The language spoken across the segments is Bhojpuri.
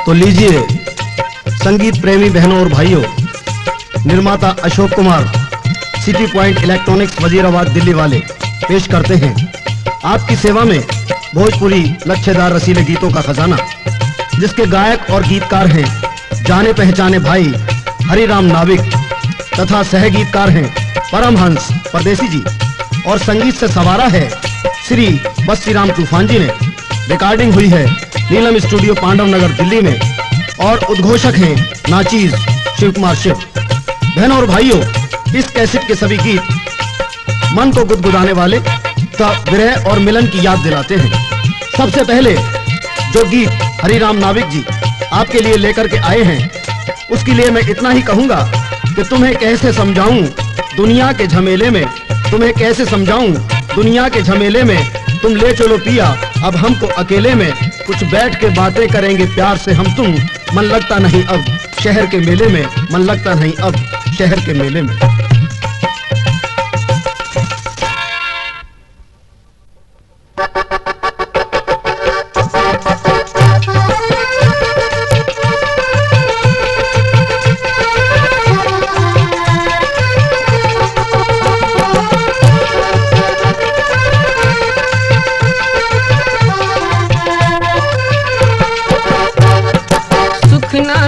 तो लीजिए संगीत प्रेमी बहनों और भाइयों, निर्माता Ashok Kumar, city point electronics Wazirabad Delhi वाले पेश करते हैं आपकी सेवा में भोजपुरी लच्छेदार रसीले गीतों का खजाना, जिसके गायक और गीतकार हैं जाने पहचाने भाई हरिराम नाविक तथा सहगीतकार हैं परमहंस परदेसी जी, और संगीत से सवारा है श्री बस्सीराम तूफान जी ने। रिकॉर्डिंग हुई है नीलम स्टूडियो पांडव नगर दिल्ली में, और उद्घोषक हैं नाचीज शिव कुमार शिव। बहनों और भाइयों, इस कैसेट के सभी गीत मन को गुदगुदाने वाले तथा विरह और मिलन की याद दिलाते हैं। सबसे पहले जो गीत हरिराम नाविक जी आपके लिए लेकर के आए हैं, उसके लिए मैं इतना ही कहूंगा कि तुम्हें कैसे समझाऊं दुनिया के झमेले में, तुम्हें कैसे समझाऊं दुनिया के झमेले में, तुम ले चलो पिया अब हमको अकेले में, कुछ बैठ के बातें करेंगे प्यार से हम तुम, मन लगता नहीं अब शहर के मेले में, मन लगता नहीं अब शहर के मेले में।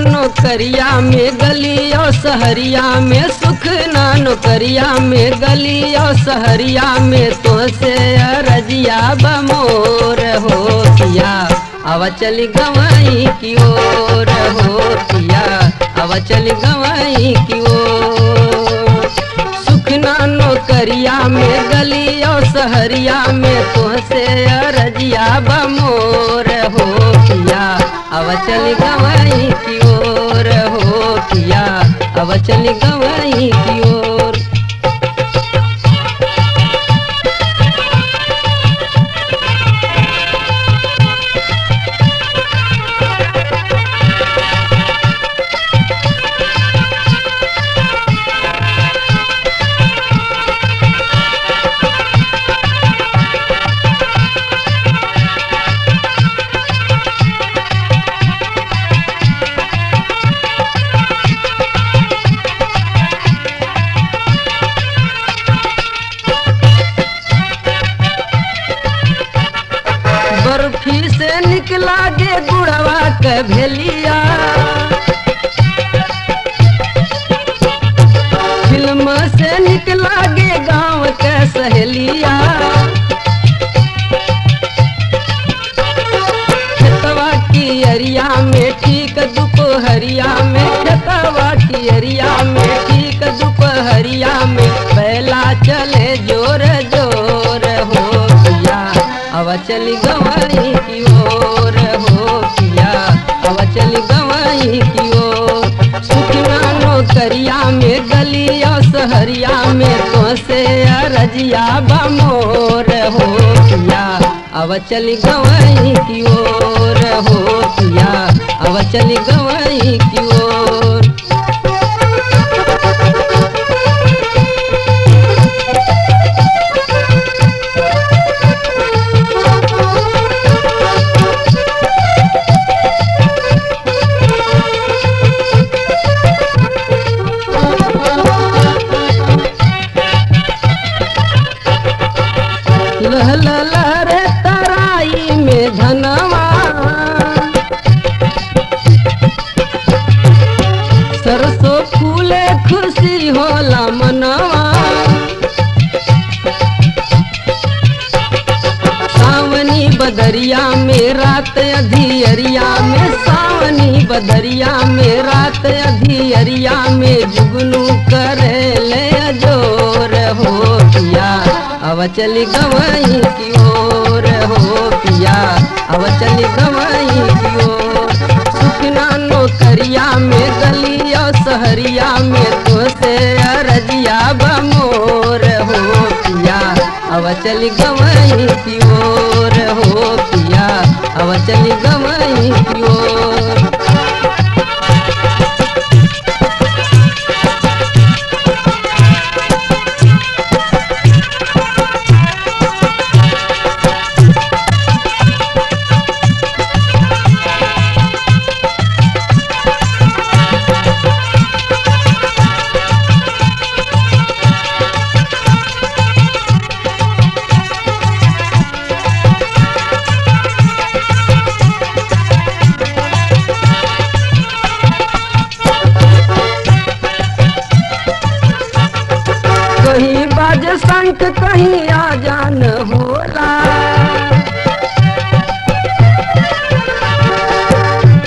नौकरिया में गली और सहरिया में, सुख ना नौकरिया में गली और सहरिया में, तो से रजिया बमोर हो किया अब चली गवाई की ओर हो किया अब चली गवाई की ओर। सुख ना नौकरिया में गली और सहरिया में, तो से रजिया बमोर हो किया अब चली गवाई की ओर हो किया अब चली गवाई की ओर। बर्फी से निकला गे गुड़वा के भेलिया, फिल्म से निकला गे गांव के सहेलिया, खेतवा की अरिया में ठीक दोपहरिया में, खेतवा की अरिया में ठीक दोपहरिया में, बैला चले जोर जोर हो किया अब चली गवाई की ओर हो किया अब चली गवाई की ओर। सुख ना नौकरिया में गली और सहरिया में, तो से रजिया बमोर हो किया अब चली गवाई की ओर हो किया अब चली गवाई की ओर। लहलहरे तराई में धनवा, सरसों फूले खुशी होला मनवा, सावनी बदरिया में रात अधियरिया में, सावनी बदरिया में रात अधियरिया में, जुगनू करे ले जोर हो किया अब चली गवाई की ओर हो किया अब चली गवाई की ओर। सुख ना नौकरिया में गली और सहरिया में, तो से रजिया बमोर हो किया अब चली गवाई की ओर हो किया अब चली गवाई की ओर। बाजे शंख कहीं आजान होला,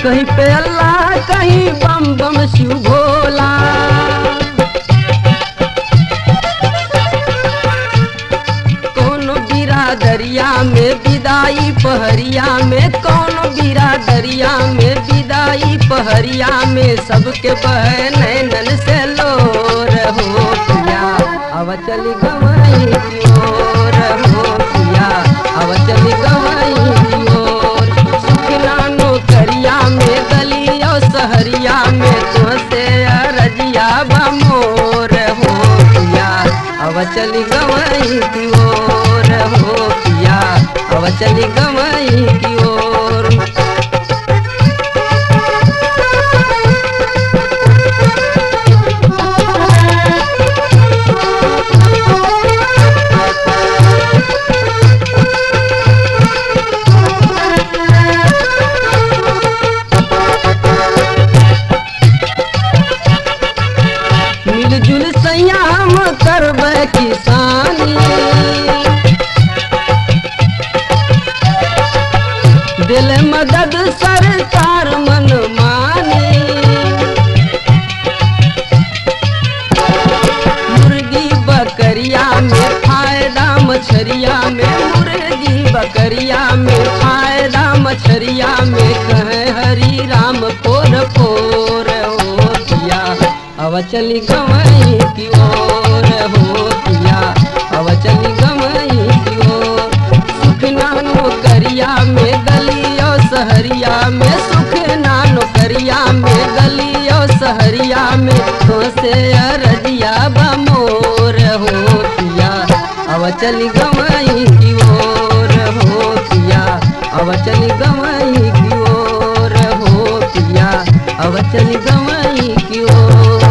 कहीं पे अल्लाह कहीं बम बम शिव भोला। कौन बिरादरिया में विदाई पहरिया में, कौन बिरादरिया में विदाई पहरिया में, सबके बहनैनन से लोर हो पिया अब चली गवई की ओर हो पिया अब चली गवई की ओर। सुखना नौकरिया में गलियों सहरिया में, तुझसे अरजिया बमोर हो पिया अब चली गवई की ओर हो पिया अब चली गवई की ओर। मिलजुल सैया हम करबै किसानी, दिल मदद सरकार मन मानी। मुर्गी बकरिया में फायदा मछरिया में, मुर्गी बकरिया में फायदा मछरिया में, कहे हरि राम पोर पोर हो पिया अब चली गवई की ओर हो पिया अब चली गवई की ओर। सुखना नौकरिया में गलियों सहरिया में, सुखना नौकरिया में गलियों सहरिया में, तो से अरजिया बमोर हो पिया अब चली गवई की ओर हो पिया अब चली गवई की ओर हो पिया अब चली गवई की ओर।